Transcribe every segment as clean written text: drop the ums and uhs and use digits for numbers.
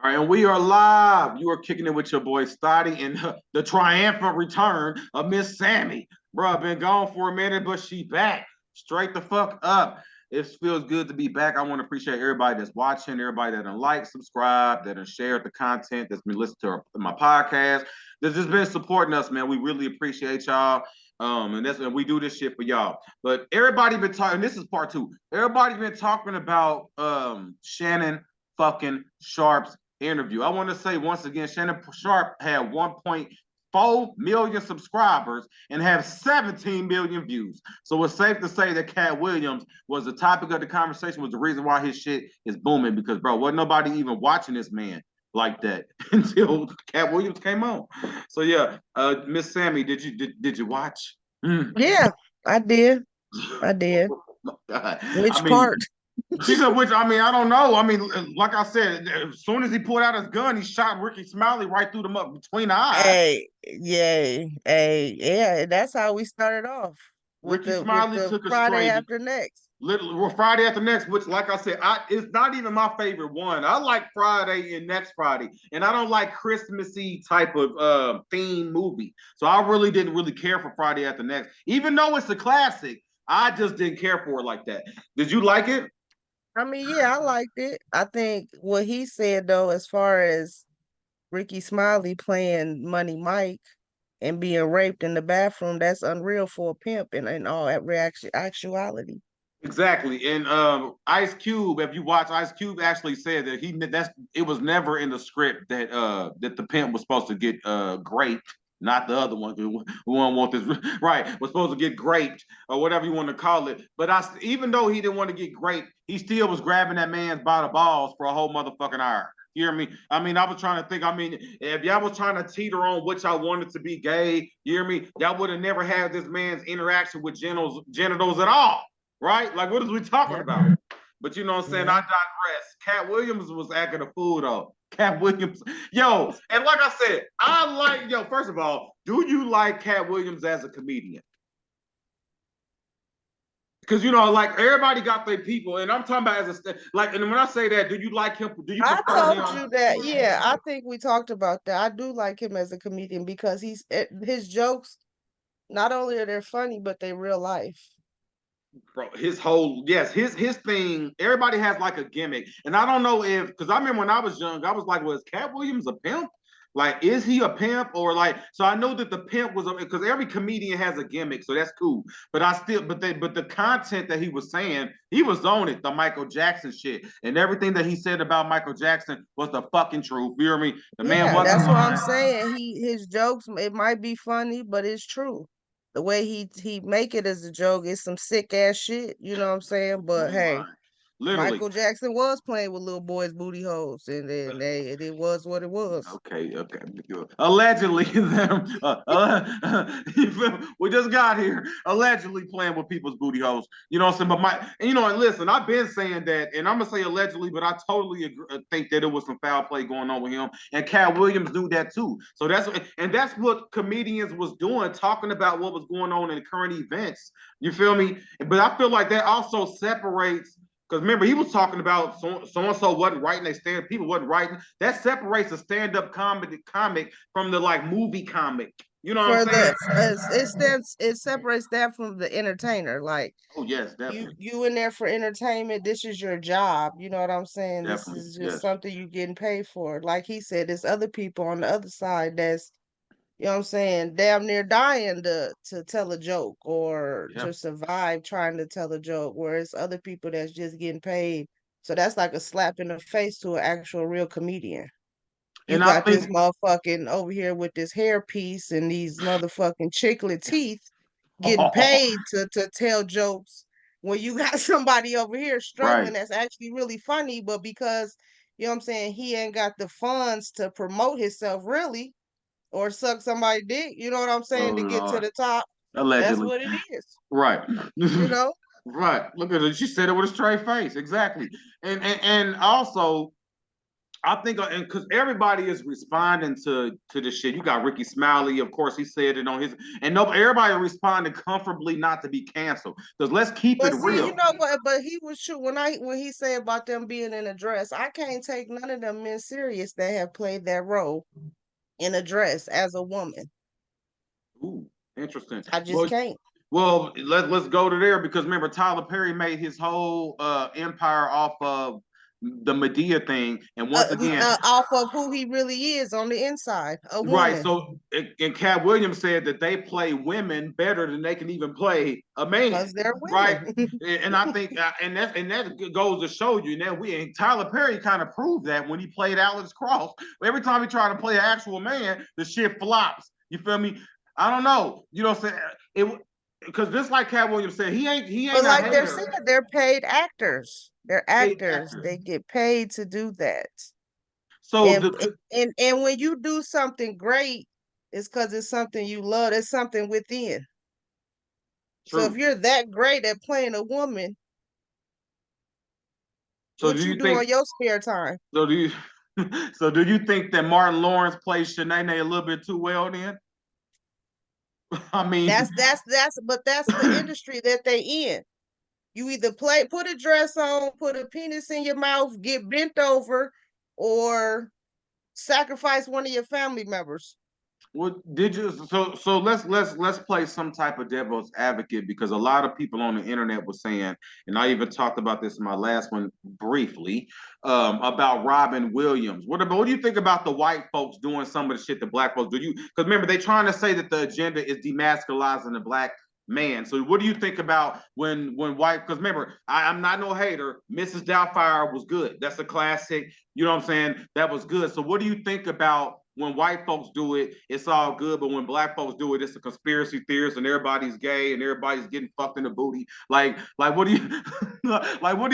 All right, and we are live. You are kicking it with your boy Stottie and the triumphant return of Miss Sammie. Bro, been gone for a minute, but she back. Straight the fuck up. It feels good to be back. I want to appreciate everybody that's watching, everybody that done like, subscribe, that done shared the content, that's been listening to my podcast, that's just been supporting us, man. We really appreciate y'all. And we do this shit for y'all. But everybody been talking. This is part two. Everybody been talking about Shannon fucking Sharp's interview. I want to say once again, Shannon Sharp had 1.4 million subscribers and have 17 million views. So it's safe to say that Katt Williams was the topic of the conversation, was the reason why his shit is booming, because bro, wasn't nobody even watching this man like that until Katt Williams came on. So yeah, Miss Sammie, did you watch? Yeah, I did. I did. I Which mean, part? she said, which I mean, I don't know. I mean, like I said, as soon as he pulled out his gun, he shot Ricky Smiley right through the between the eyes. Hey, yay, hey, yeah, that's how we started off with Ricky the Smiley took a Friday straight after next. little well, Friday after next, which, like I said, it's not even my favorite one. I like Friday and Next Friday, and I don't like Christmassy type of theme movie. So I really didn't really care for Friday after next, even though it's a classic. I just didn't care for it like that. Did you like it? I mean, yeah, I liked it. I think what he said though, as far as Ricky Smiley playing Money Mike and being raped in the bathroom, that's unreal for a pimp in all actuality. Exactly. And Ice Cube, if you watch, Ice Cube actually said that it was never in the script that the pimp was supposed to get raped, not the other one who one want this right, was supposed to get raped or whatever you want to call it. But even though he didn't want to get raped, he still was grabbing that man's by the balls for a whole motherfucking hour. You hear me? I mean, I was trying to think. I mean, if y'all was trying to teeter on which I wanted to be gay, you hear me? Y'all would have never had this man's interaction with genitals at all, right? Like, what is we talking Yeah, about? But you know what I'm saying? I yeah. digress. Katt Williams was acting a fool though. Katt Williams, yo, and like I said, first of all, do you like Katt Williams as a comedian? Because you know, like everybody got their people, and I'm talking about like, and when I say that, do you like him? Do you I prefer told him? you that. Yeah, I think we talked about that. I do like him as a comedian because his jokes, not only are they funny, but they real life. Bro, his whole his thing. Everybody has like a gimmick, and I don't know if because I remember when I was young, I was like, was Katt Williams a pimp? Like, is he a pimp or like? So I know that the pimp was because every comedian has a gimmick, so that's cool. But I still, but the content that he was saying, he was on it. The Michael Jackson shit and everything that he said about Michael Jackson was the fucking truth. You hear me? The man Yeah, wasn't that's what I'm lying. saying. His jokes, it might be funny, but it's true. The way he make it as a joke is some sick ass shit. You know what I'm saying? But Wasn't hey, lying. Literally. Michael Jackson was playing with little boys' booty holes, and then it was what it was. Okay, okay. Allegedly, them, we just got here. Allegedly playing with people's booty holes. You know what I'm saying? But and listen, I've been saying that, and I'm gonna say allegedly, but I totally think that it was some foul play going on with him. And Katt Williams knew that too. So that's what comedians was doing, talking about what was going on in current events. You feel me? But I feel like that also separates because remember, he was talking about so and so wasn't writing, they stand people wasn't writing. That separates a stand-up comedy comic from the like movie comic. You know what For I'm saying? it separates that from the entertainer. Like Oh yes, you definitely. you in there for entertainment. This is your job. You know what I'm saying? This Definitely. is just Yes. something you getting paid for. Like he said, there's other people on the other side that's, you know what I'm saying, damn near dying to tell a joke or Yeah. to survive trying to tell a joke, whereas other people that's just getting paid. So that's like a slap in the face to an actual real comedian. You And I got this think motherfucking over here with this hairpiece and these motherfucking chiclet teeth getting paid to tell jokes when you got somebody over here right. struggling that's actually really funny, but because, you know what I'm saying, he ain't got the funds to promote himself really or suck somebody dick, you know what I'm Oh saying, to get to Lord. the top. That's Allegedly. what it is, Right. you know? right. Look at it. She said it with a straight face. Exactly. And also I think, and because everybody is responding to the shit. You got Ricky Smiley, of course, he said it on his, and no, everybody responded comfortably not to be canceled. Because let's keep it But see, real. you know what? But he was true when he said about them being in a dress. I can't take none of them men serious that have played that role in a dress as a woman. Ooh, interesting. I just can't. Well, let's go to there because remember Tyler Perry made his whole empire off of the Medea thing, and once again, Off of who he really is on the inside, a right. woman. So, and Katt Williams said that they play women better than they can even play a man, Because they're right? women. And I think, and that goes to show you. Now and Tyler Perry kind of proved that when he played Alex Cross. Every time he tried to play an actual man, the shit flops. You feel me? I don't know. You know what I'm saying? It because just like Katt Williams said, he ain't But a like they're hater. saying, they're paid actors. They're Paid actors. actor. They get paid to do that. So And and when you do something great, it's because it's something you love. It's something within. So if true. you're that great at playing a woman, So what do you you do on think? your spare time? So do you? So do you think that Martin Lawrence plays Shanae a little bit too well? Then I mean, But that's the industry that they in. You either put a dress on, put a penis in your mouth, get bent over, or sacrifice one of your family members. what did you? So let's play some type of devil's advocate because a lot of people on the internet were saying, and I even talked about this in my last one briefly, about Robin Williams. What do you think about the white folks doing some of the shit the black folks do? You because remember they trying to say that the agenda is demasculizing the black man. So what do you think about when white? Because remember, I'm not no hater. Mrs. Doubtfire was good. That's a classic. You know what I'm saying? That was good. So what do you think about when white folks do it? It's all good, but when black folks do it, it's a conspiracy theorist and everybody's gay and everybody's getting fucked in the booty. Like what do you like? What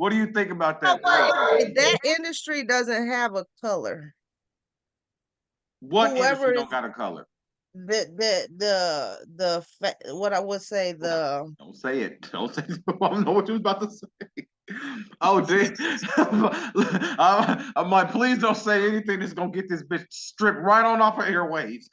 do you think about You know that? what? That industry doesn't have a color. What Whoever industry is don't got a color? what I would say Don't say it. Don't say it. I don't know what you was about to say. Oh, dude. I'm like, please don't say anything that's gonna get this bitch stripped right on off of airwaves.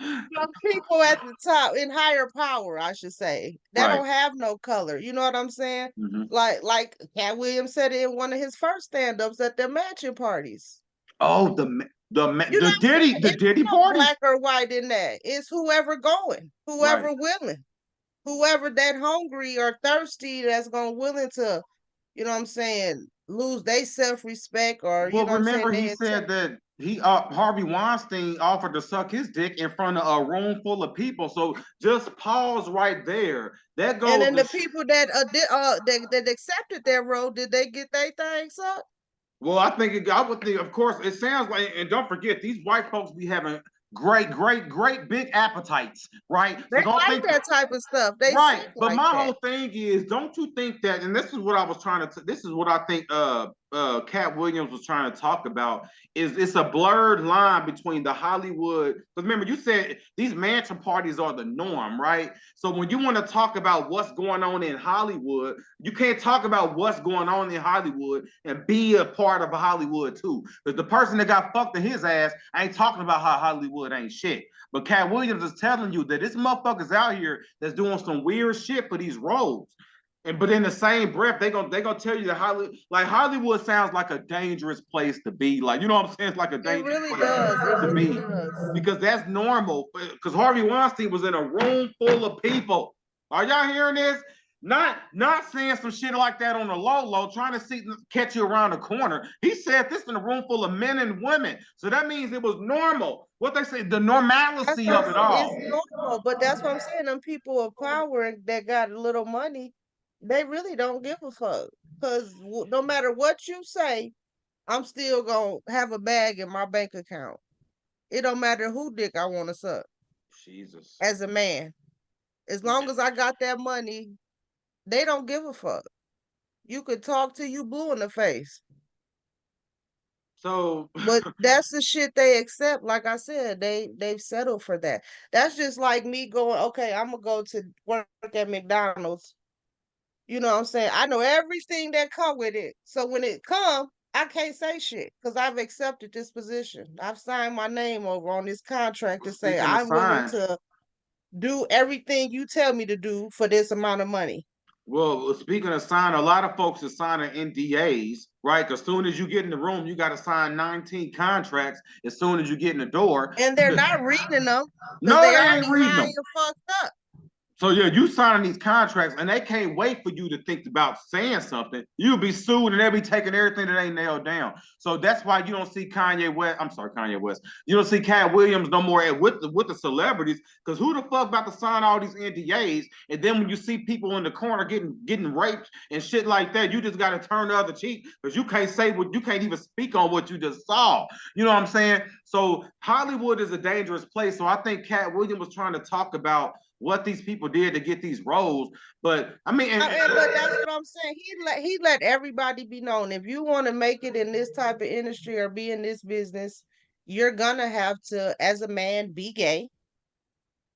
people at the top in higher power, I should say, that Right. don't have no color. You know what I'm saying? Mm-hmm. Like Katt Williams said it in one of his first stand-ups at their matching parties. Oh, You know, the it's Diddy no party. black or white in that. It's whoever going, Right. whoever willing, whoever that hungry or thirsty that's gonna willing to, you know what I'm saying, lose their self-respect or you Well, know what I'm saying, remember he they said that he Harvey Weinstein offered to suck his dick in front of a room full of people. So just pause right there. That and goes then to the people that accepted their role, did they get their things up? well, I would think, of course, it sounds like, and don't forget, these white folks be having great big appetites, right? They So don't like think that type of stuff. They right. sick But like my that. whole thing is, don't you think that, and this is what I was trying to, this is what I think Katt Williams was trying to talk about, is it's a blurred line between the Hollywood, because remember, you said these mansion parties are the norm, right? So when you want to talk about what's going on in Hollywood, you can't talk about what's going on in Hollywood and be a part of Hollywood too. Because the person that got fucked in his ass ain't talking about how Hollywood ain't shit. But Katt Williams is telling you that this motherfucker's out here that's doing some weird shit for these roles. And but in the same breath, they gonna tell you that Hollywood sounds like a dangerous place to be. Like, you know what I'm saying? It's like a It dangerous really place does. It to really be. does. Because that's normal. Because Harvey Weinstein was in a room full of people. Are y'all hearing this? Not saying some shit like that on the low, trying to catch you around the corner. He said this in a room full of men and women. So that means it was normal. What they say, the That's normalcy what I'm of it saying. It's all. normal, but that's what I'm saying. Them people of power that got a little money, they really don't give a fuck. Because no matter what you say, I'm still gonna have a bag in my bank account. It don't matter who dick I want to suck Jesus. as a man. As long as I got that money, they don't give a fuck. You could talk to you blue in the face. So But that's the shit they accept. Like I said, they've settled for that. That's just like me going, okay, I'm gonna go to work at McDonald's. You know what I'm saying? I know everything that come with it. So when it come, I can't say shit because I've accepted this position. I've signed my name over on this contract to say Speaking of I'm willing signs, to do everything you tell me to do for this amount of money. well, speaking of sign, a lot of folks are signing NDAs, right? Because as soon as you get in the room, you got to sign 19 contracts as soon as you get in the door. And they're not reading them because No, they they ain't already reading high them. and fucked up. So yeah, you signing these contracts and they can't wait for you to think about saying something. You'll be sued and they'll be taking everything that ain't nailed down. So that's why you don't see Kanye West. I'm sorry, Kanye West. You don't see Katt Williams no more with the celebrities because who the fuck about to sign all these NDAs? And then when you see people in the corner getting raped and shit like that, you just got to turn the other cheek because you can't say what you can't even speak on what you just saw. You know what I'm saying? So Hollywood is a dangerous place. So I think Katt Williams was trying to talk about what these people did to get these roles. But I mean, But that's what I'm saying. He let everybody be known. If you want to make it in this type of industry or be in this business, you're gonna have to, as a man, be gay.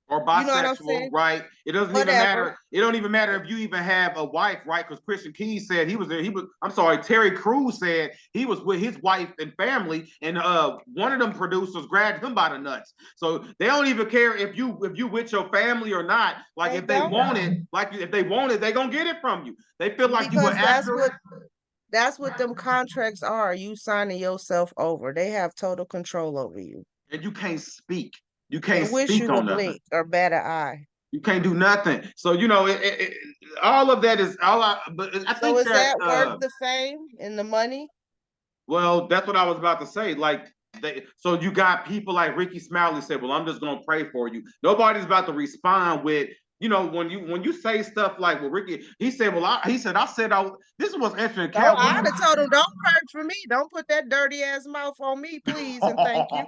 or You know what I'm bisexual, saying? right? It doesn't even Whatever. matter. It don't even matter if you even have a wife, right? Because Christian Keys said he was. I'm sorry, Terry Crews said he was with his wife and family, and one of them producers grabbed him by the nuts. So they don't even care if you with your family or not. Like They if they don't, want it, if they want it, they gonna get it from you. They feel like you an because actor. that's what them contracts are. You signing yourself over. They have total control over you. And you can't speak. You They can't wish speak you would on nothing. blink or bat an eye. You can't do nothing. So you know, all of that is all. But I So think is that that worth the fame and the money? well, that's what I was about to say. Like so you got people like Ricky Smiley said, "Well, I'm just gonna pray for you." Nobody's about to respond with, when you say stuff like, "Well, Ricky," he said, "Well, he said I said I." This was interesting. No, Cat I'd Williams. have told him, don't purge for me. Don't put that dirty ass mouth on me, please, and thank you.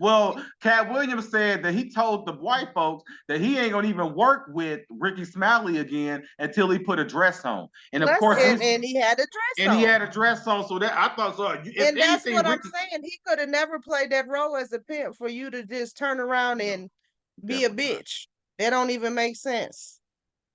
Well, Cat Williams said that he told the white folks that he ain't gonna even work with Ricky Smiley again until he put a dress on. And of Plus, course, and he had a dress he on. had a dress on, so that I thought so. If And that's anything, what I'm Ricky. saying. He could have never played that role as a pimp for you to just turn around No, and be a definitely not. bitch. That don't even make sense.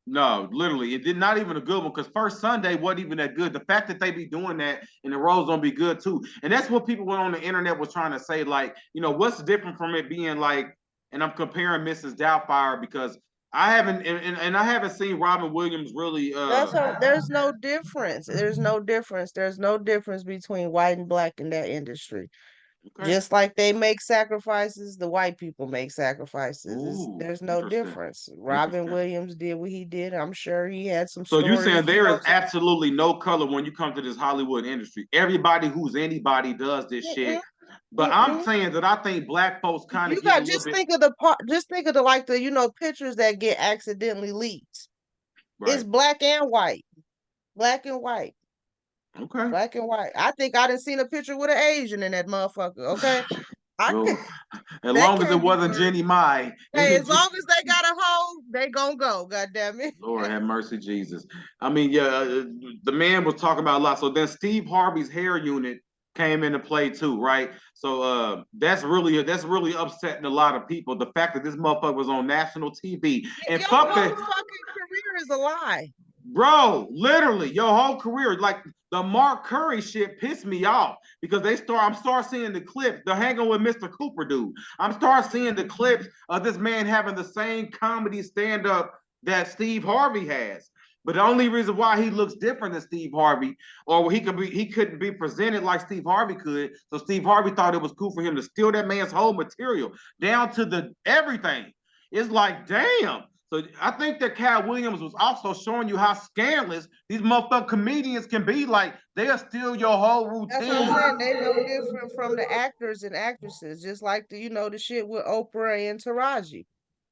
No, literally, it did not even a good one because First Sunday wasn't even that good. The fact that they be doing that and the roles don't be good too, and that's what people went on the internet was trying to say. Like, what's different from it being like, and I'm comparing Mrs. Doubtfire because I haven't, and I haven't seen Robin Williams really. There's no difference. There's no difference. There's no difference between white and black in that industry. Okay. Just like they make sacrifices, the white people make sacrifices. Ooh, There's no interesting, difference. Robin interesting. Williams did what he did. I'm sure he had some So you stories, saying there is absolutely no color when you come to this Hollywood industry. Everybody who's anybody does this shit. Mm-mm, But I'm mm-mm. saying that I think black folks kind of You get a got little bit just think of the like the pictures that get accidentally leaked. It's right. black and white, black and white, Okay. black and white. I think I didn't seen a picture with an Asian in that motherfucker. Okay, I can Well, as that long as it can't be wasn't worse. Jenny Mai. Hey, as long as they got a hoe, they gonna go. God damn it. Lord have mercy, Jesus. I mean, yeah, the man was talking about a lot. So then Steve Harvey's hair unit came into play too, right? So that's really upsetting a lot of people. The fact that this motherfucker was on national TV and Your fuck whole that, fucking career is a lie. bro. Literally, your whole career, like the Mark Curry shit, pissed me off because I'm start seeing the clips. The hanging with Mr. Cooper dude. I'm start seeing the clips of this man having the same comedy stand up that Steve Harvey has. But the only reason why he looks different than Steve Harvey, or he couldn't be presented like Steve Harvey could. So Steve Harvey thought it was cool for him to steal that man's whole material down to the everything. It's like, damn. So I think that Katt Williams was also showing you how scandalous these motherfucking comedians can be. Like they'll steal your whole That's what I'm routine. saying. They no different from the actors and actresses, just like the shit with Oprah and Taraji.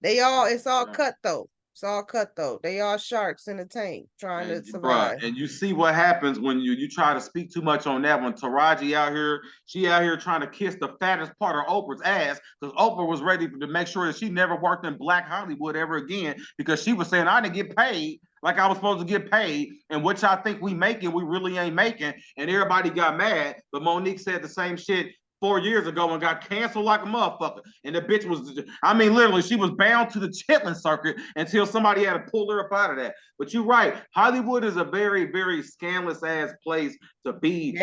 It's all cutthroat. It's all cutthroat. They all sharks in a tank trying to And bruh, survive. and you see what happens when you try to speak too much on that. When Taraji out here, she out here trying to kiss the fattest part of Oprah's ass because Oprah was ready to make sure that she never worked in Black Hollywood ever again because she was saying I didn't get paid like I was supposed to get paid, and what y'all think we making, we really ain't making, and everybody got mad. But Monique said the same shit 4 years ago and got canceled like a motherfucker. And the bitch was, I mean, literally, she was bound to the chitlin circuit until somebody had to pull her up out of that. But you're right, Hollywood is a very, very scandalous ass place to be.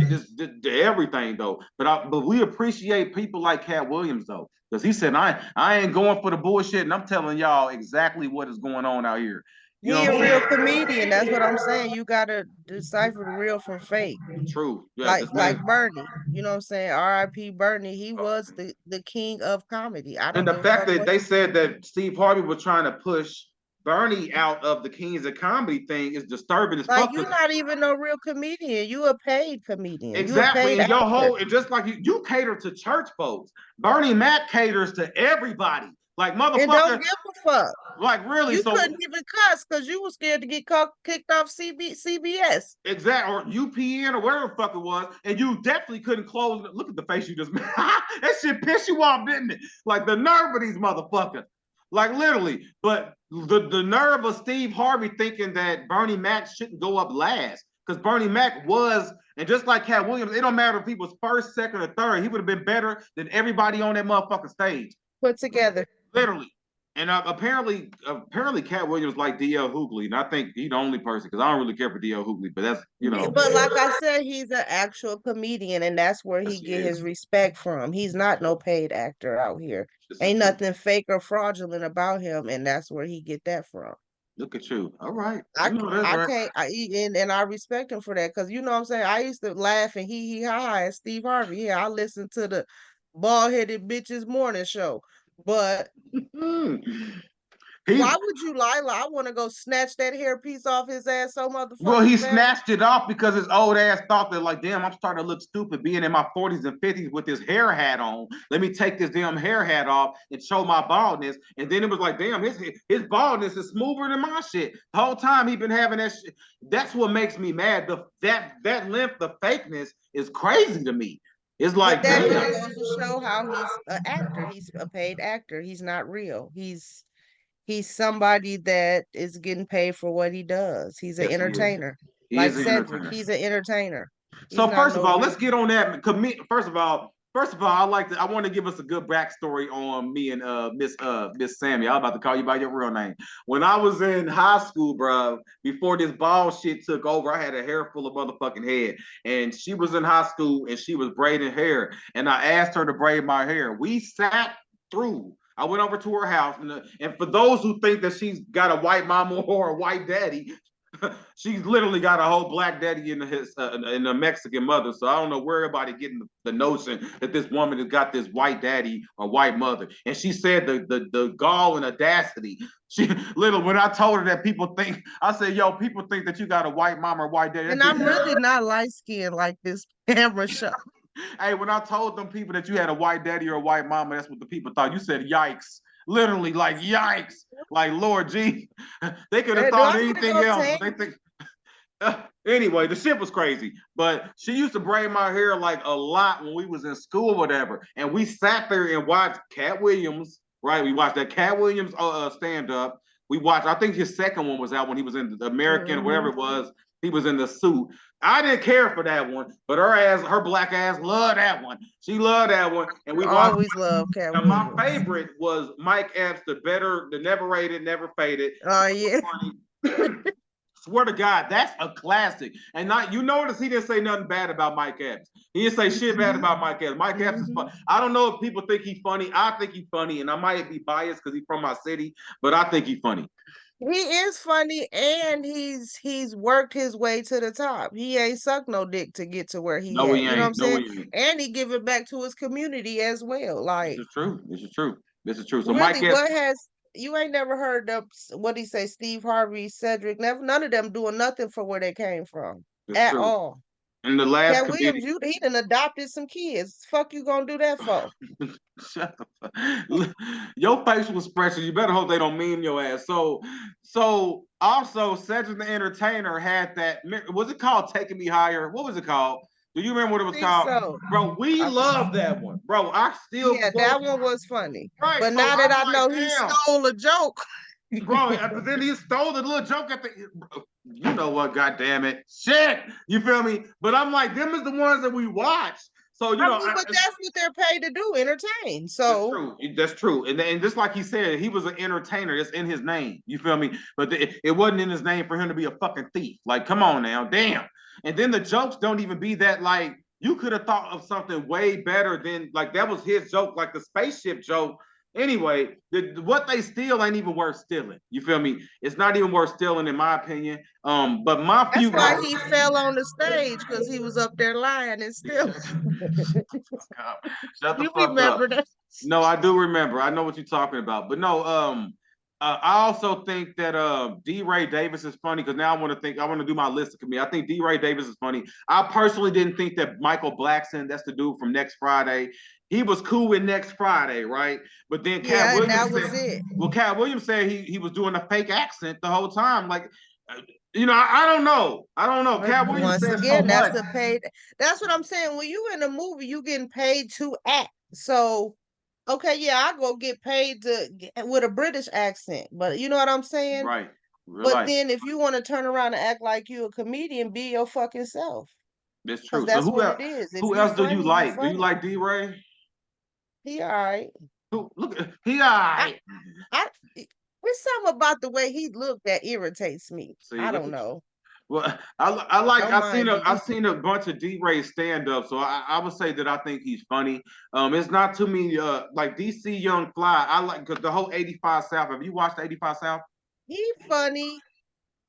Just everything though. But we appreciate people like Katt Williams though, because he said I ain't going for the bullshit, and I'm telling y'all exactly what is going on out here. You He know a what I'm real saying? comedian. That's what I'm saying. You gotta decipher the real from fake. True. Yeah, Like this like man. Bernie. You know what I'm saying? R.I.P. Bernie. He was the king of comedy. I And don't the give a fact fuck that what they you say. said that Steve Harvey was trying to push Bernie out of the Kings of Comedy thing is disturbing as Like fuck. you not even no real comedian. You a paid comedian. You a Exactly, paid and your actor. whole, and just like you cater to church folks. Bernie Mac caters to everybody. Like And don't motherfucker, give a fuck. like really. You So couldn't even cuss because you was scared to get kicked off CBS. exact or UPN or whatever the fuck it was, and you definitely couldn't close. Look at the face you just made. That shit pissed you off, didn't it? Like the nerve of these motherfuckers. Like literally, but the nerve of Steve Harvey thinking that Bernie Mac shouldn't go up last. Because Bernie Mac was, and just like Katt Williams, it don't matter if he was first, second, or third, he would have been better than everybody on that motherfucking stage. Put together. Literally. And apparently Katt Williams like D.L. Hughley, and I think he's the only person because I don't really care for D.L. Hughley, but that's But like I said, he's an actual comedian, and that's where yes, he he get is. his respect from. He's not no paid actor out here. This is Ain't true. nothing fake or fraudulent about him, and that's where he get that from. Look at you. All right. I You know that's I right. can't and I respect him for that because you know what I'm saying. I used to laugh and he ha ha at Steve Harvey. Yeah, I listened to the bald headed bitches morning show, but He why would you lie? I want to go snatch that hairpiece off his ass so Well, motherfucking he fast. snatched it off because his old ass thought that, like, damn, I'm starting to look stupid being in my 40s and 50s with this hair hat on. Let me take this damn hair hat off and show my baldness. And then it was like, damn, his baldness is smoother than my shit. The whole time he been having that shit. That's what makes me mad. That length of fakeness is crazy to me. It's But like, that damn. just goes to show how he's an actor. He's a paid actor. He's not real. He's somebody that is getting paid for what he does. He's an Yes, he is. entertainer. He Like is an Cedric, entertainer. he's an entertainer. He's So not first of no all, real. let's get on that. First of all, I want to give us a good backstory on me and Miss Sammie. I was about to call you by your real name. When I was in high school, bro, before this ball shit took over, I had a hair full of motherfucking head. And she was in high school and she was braiding hair. And I asked her to braid my hair. We sat through. I went over to her house, and for those who think that she's got a white mama or a white daddy, she's literally got a whole black daddy in a Mexican mother. So I don't know where everybody getting the notion that this woman has got this white daddy or white mother. And she said the gall and audacity. She little when I told her that people think, I said, yo, people think that you got a white mom or white daddy. And I'm really not light skinned like this camera show. Hey, when I told them people that you had a white daddy or a white mama, that's what the people thought. You said yikes. Literally, like yikes. Like Lord G. They could have Do thought I need to anything go else. tan? They think anyway, the shit was crazy. But she used to braid my hair like a lot when we was in school or whatever. And we sat there and watched Katt Williams, right? We watched that Katt Williams stand-up. We watched, I think his second one was out when he was in the American, or whatever it was. He was in the suit. I didn't care for that one, but her black ass loved that one. She loved that one. And we watched. Always love Katt And my Williams. favorite was Mike Epps, the never rated, never faded. Oh yeah. Swear to God, that's a classic. And not you notice he didn't say nothing bad about Mike Epps. He didn't say shit bad about Mike Epps. Mike Epps is fun. I don't know if people think he's funny. I think he's funny, and I might be biased because he's from my city, but I think he's funny. He is funny, and he's worked his way to the top. He ain't sucked no dick to get to where he No, at. he You know what I'm ain't. No, saying? he ain't. And he give it back to his community as well. This Like is true. This is true. This is true. So really, Mike Epps, what has you ain't never heard of what he say? Steve Harvey, Cedric, never none of them doing nothing for where they came from it's at true. all. And the last Katt Williams, comedian. he done adopted some kids. Fuck you gonna do that for? Shut the fuck. Your facial expression, you better hope they don't meme your ass. So also Cedric the Entertainer had that, was it called Taking Me Higher? What was it called? Do you remember what it was I think called? so. Bro, we love that one. Bro, I still Yeah, that one was funny. right. But So now that I'm I like, know he damn, stole a joke. bro. Then he stole the little joke at the. You know what? God damn it, shit. You feel me? But I'm like, them is the ones that we watch. So I mean, but that's what they're paid to do, entertain. that's So true. That's true. And just like he said, he was an entertainer. It's in his name. You feel me? But it wasn't in his name for him to be a fucking thief. Like, come on now, damn. And then the jokes don't even be that like you could have thought of something way better than like that was his joke, like the spaceship joke. Anyway, what they steal ain't even worth stealing. You feel me? It's not even worth stealing, in my opinion. But my that's few why he fell on the stage because he was up there lying and still. Shut the You fuck up. remember that? No, I do remember. I know what you're talking about. But no, I also think that D. Ray Davis is funny because now I want to do my list of comedians. I think D. Ray Davis is funny. I personally didn't think that Michael Blackson, that's the dude from Next Friday, he was cool with Next Friday, right? But then Katt Yeah, and Williams that was said, it. well, Katt Williams said he was doing a fake accent the whole time. Like, I don't know. I don't know. But Katt Williams once said so again, that's much. the paid. That's what I'm saying. When you in a movie, you getting paid to act. So, okay, yeah, I go get paid with a British accent. But you know what I'm saying? Right. Real But life. then if you want to turn around and act like you a comedian, be your fucking self. That's Because true. So that's what it is. If who you else do you funny, you like? Do you funny. like D. Ray? He all right. Who look he all I, right. I, there's something about the way he looked that irritates me. See, I look don't at you. know. Well, Don't mind me. I've seen a bunch of D Ray stand up, so I would say that I think he's funny. It's not too many like DC Young Fly. I like because the whole 85 South. Have you watched 85 South? He funny.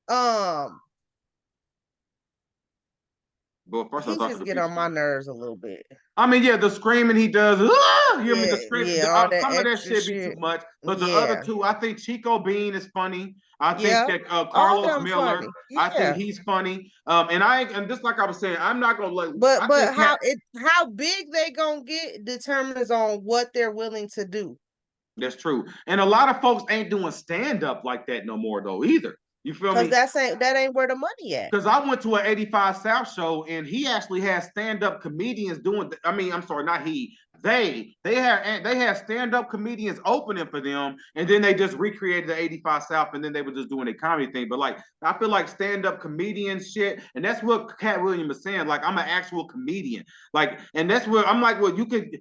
Um, Well, first I he thought you just the get beach. on my nerves a little bit. I mean, yeah, the screaming he does. Ah! You hear me? Yeah, The screaming. yeah, all that Some of that extra shit be too shit. much. But the other Yeah, two, I think Chico Bean is funny. I think yeah, that all Carlos them Miller. funny. I think Yeah, he's funny. And just like I was saying, I'm not gonna let. but I think Cat. how big they gonna get determines on what they're willing to do. That's true. And a lot of folks ain't doing stand up like that no more though either. You feel Cause me? that ain't where the money at. Because I went to an 85 South show and he actually has stand-up comedians doing I mean, I'm sorry, not he. They had stand-up comedians opening for them, and then they just recreated the 85 South, and then they were just doing a comedy thing. But like I feel like stand-up comedian shit, and that's what Katt Williams is saying. Like, I'm an actual comedian. Like, and that's where I'm like, well, you could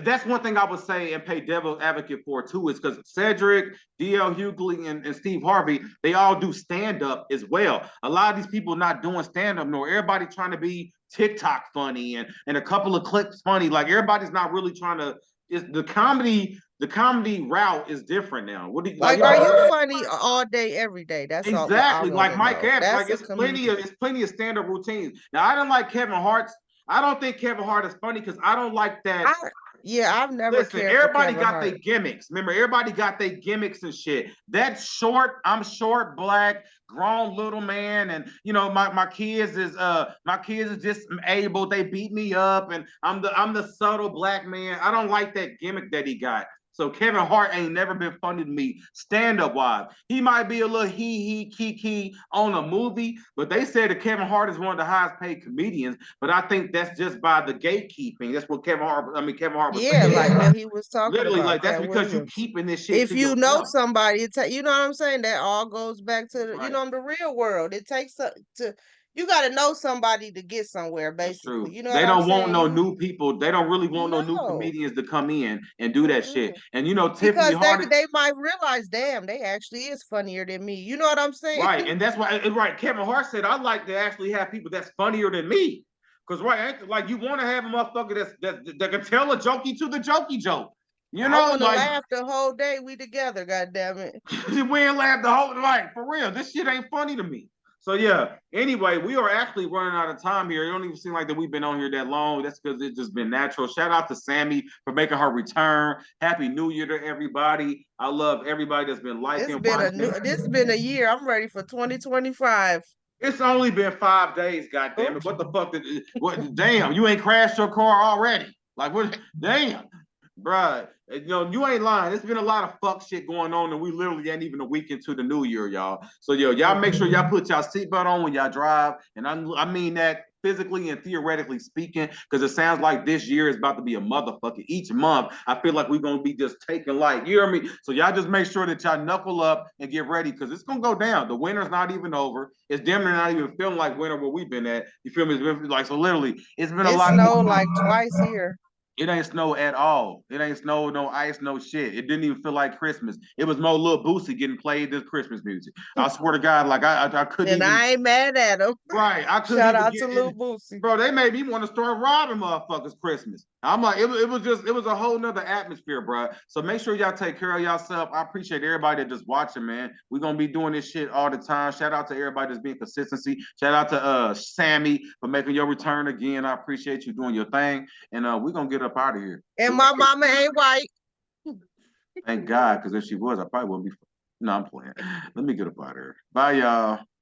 that's one thing I would say and pay devil's advocate for too, is because Cedric, DL Hughley, and Steve Harvey, they all do stand up as well. A lot of these people not doing stand up, nor everybody trying to be TikTok funny and a couple of clips funny. Like, everybody's not really trying to. Is the comedy route is different now. What do you like? Like, are you funny all day, every day? That's all what I Exactly, want like to Mike know. Epps. Like, That's a comedian. it's plenty of stand up routines. Now, I don't like Kevin Hart's. I don't think Kevin Hart is funny because I don't like that. I yeah, I've never Listen, cared for everybody Kevin got their Hart. gimmicks. Remember, everybody got their gimmicks and shit. That's short. I'm short, black, grown little man, and my kids is just able. They beat me up, and I'm the subtle black man. I don't like that gimmick that he got. So Kevin Hart ain't never been funny to me stand up wise. He might be a little hee kiki on a movie, but they said that Kevin Hart is one of the highest paid comedians. But I think that's just by the gatekeeping. That's what Kevin Hart was Yeah, saying. like what he was talking Literally, about, like that's Katt because you Williams. keeping this shit If to you know yourself. somebody, you know what I'm saying? That all goes back to That's right. the real world. It takes to you got to know somebody to get somewhere, That's basically. true. You know what They I'm don't want saying? no new people. They don't really want no new No. comedians to come in and do that shit. Mm-mm. And Tiffany Because Hardy, they might realize, damn, they actually is funnier than me. You know what I'm saying? right? And that's why, right? Kevin Hart said, "I like to actually have people that's funnier than me." Because right, like you want to have a motherfucker that can tell a jokey to the jokey joke. I want to Like laugh the whole day we together, god damn it. we ain't laughed the whole night for real. This shit ain't funny to me. So yeah. Anyway, we are actually running out of time here. It don't even seem like that we've been on here that long. That's because it's just been natural. Shout out to Sammie for making her return. Happy New Year to everybody. I love everybody that's been liking, watching. This has been a year. I'm ready for 2025. It's only been 5 days. God damn it! Oops. What the fuck? What? Damn! You ain't crashed your car already? Like what? Damn! Bruh, you ain't lying. It's been a lot of fuck shit going on, and we literally ain't even a week into the new year, y'all. So, y'all make sure y'all put y'all seatbelt on when y'all drive. And I mean that physically and theoretically speaking, because it sounds like this year is about to be a motherfucker. Each month, I feel like we're gonna be just taking light. You hear me? So y'all just make sure that y'all knuckle up and get ready, because it's gonna go down. The winter's not even over. It's damn near not even feeling like winter where we've been at. You feel me? It's been like, so literally, it's been a It lot snowed more. like twice here. It ain't snow at all. It ain't snow, no ice, no shit. It didn't even feel like Christmas. It was more Lil Boosie getting played this Christmas music. I swear to God, like I couldn't And even. I ain't mad at him. Right, I couldn't Shout even out to get Lil in. Boosie. Bro, they made me want to start robbing motherfuckers Christmas. I'm like, it was a whole nother atmosphere, bro. So make sure y'all take care of yourself. I appreciate everybody that just watching, man. We're gonna be doing this shit all the time. Shout out to everybody that's being consistency. Shout out to Sammie for making your return again. I appreciate you doing your thing. And we're gonna get up out of here. And my mama ain't white. Thank God, because if she was, I probably wouldn't be. No, I'm playing. Let me get up out of here. Bye, y'all.